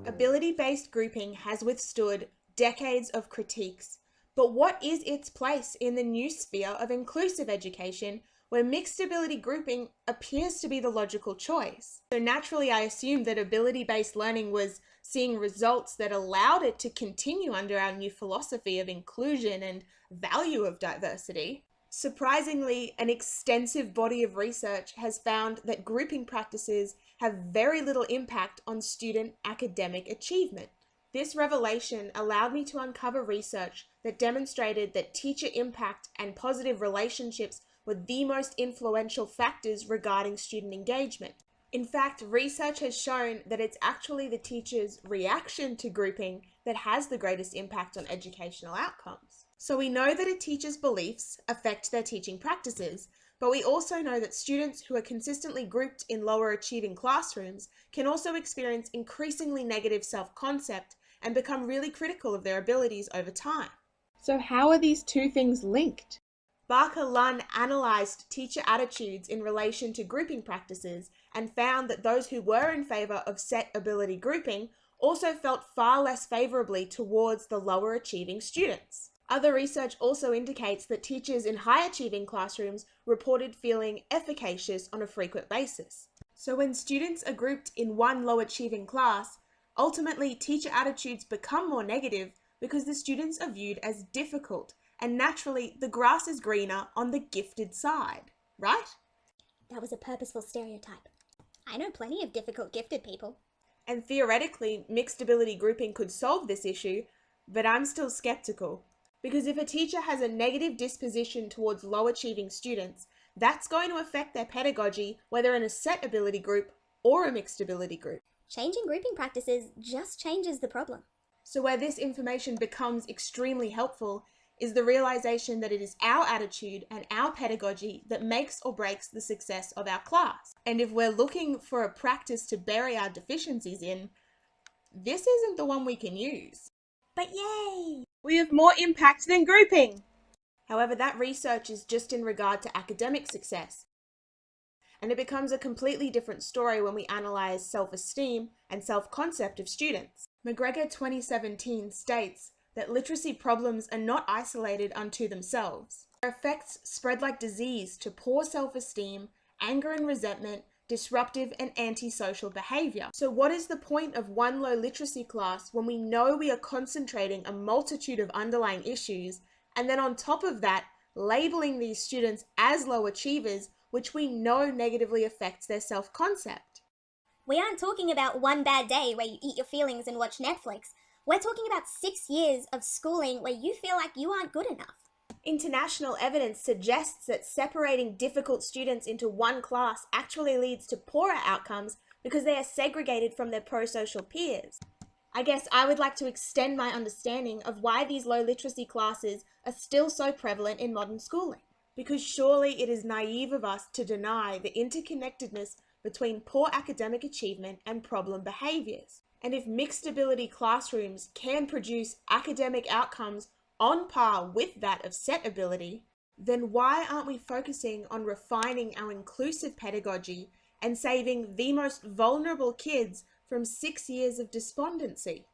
Ability-based grouping has withstood decades of critiques, but what is its place in the new sphere of inclusive education where mixed ability grouping appears to be the logical choice? So naturally, I assumed that ability-based learning was seeing results that allowed it to continue under our new philosophy of inclusion and value of diversity. Surprisingly, an extensive body of research has found that grouping practices have very little impact on student academic achievement. This revelation allowed me to uncover research that demonstrated that teacher impact and positive relationships were the most influential factors regarding student engagement. In fact, research has shown that it's actually the teacher's reaction to grouping that has the greatest impact on educational outcomes. So we know that a teacher's beliefs affect their teaching practices, but we also know that students who are consistently grouped in lower achieving classrooms can also experience increasingly negative self-concept and become really critical of their abilities over time. So how are these two things linked? Lunn analysed teacher attitudes in relation to grouping practices and found that those who were in favour of set ability grouping also felt far less favourably towards the lower achieving students. Other research also indicates that teachers in high achieving classrooms reported feeling efficacious on a frequent basis. So when students are grouped in one low achieving class, ultimately teacher attitudes become more negative because the students are viewed as difficult, and naturally the grass is greener on the gifted side, right? That was a purposeful stereotype. I know plenty of difficult gifted people. And theoretically, mixed ability grouping could solve this issue, but I'm still skeptical. Because if a teacher has a negative disposition towards low achieving students, that's going to affect their pedagogy, whether in a set ability group or a mixed ability group. Changing grouping practices just changes the problem. So where this information becomes extremely helpful is the realization that it is our attitude and our pedagogy that makes or breaks the success of our class. And if we're looking for a practice to bury our deficiencies in, this isn't the one we can use. But yay! We have more impact than grouping! However, that research is just in regard to academic success. And it becomes a completely different story when we analyse self-esteem and self-concept of students. McGregor 2017 states that literacy problems are not isolated unto themselves. Their effects spread like disease to poor self-esteem, anger and resentment, disruptive and antisocial behaviour. So what is the point of one low literacy class when we know we are concentrating a multitude of underlying issues, and then on top of that, labelling these students as low achievers, which we know negatively affects their self-concept? We aren't talking about one bad day where you eat your feelings and watch Netflix. We're talking about 6 years of schooling where you feel like you aren't good enough. International evidence suggests that separating difficult students into one class actually leads to poorer outcomes because they are segregated from their pro-social peers. I guess I would like to extend my understanding of why these low literacy classes are still so prevalent in modern schooling. Because surely it is naive of us to deny the interconnectedness between poor academic achievement and problem behaviours. And if mixed ability classrooms can produce academic outcomes on par with that of set ability, then why aren't we focusing on refining our inclusive pedagogy and saving the most vulnerable kids from 6 years of despondency?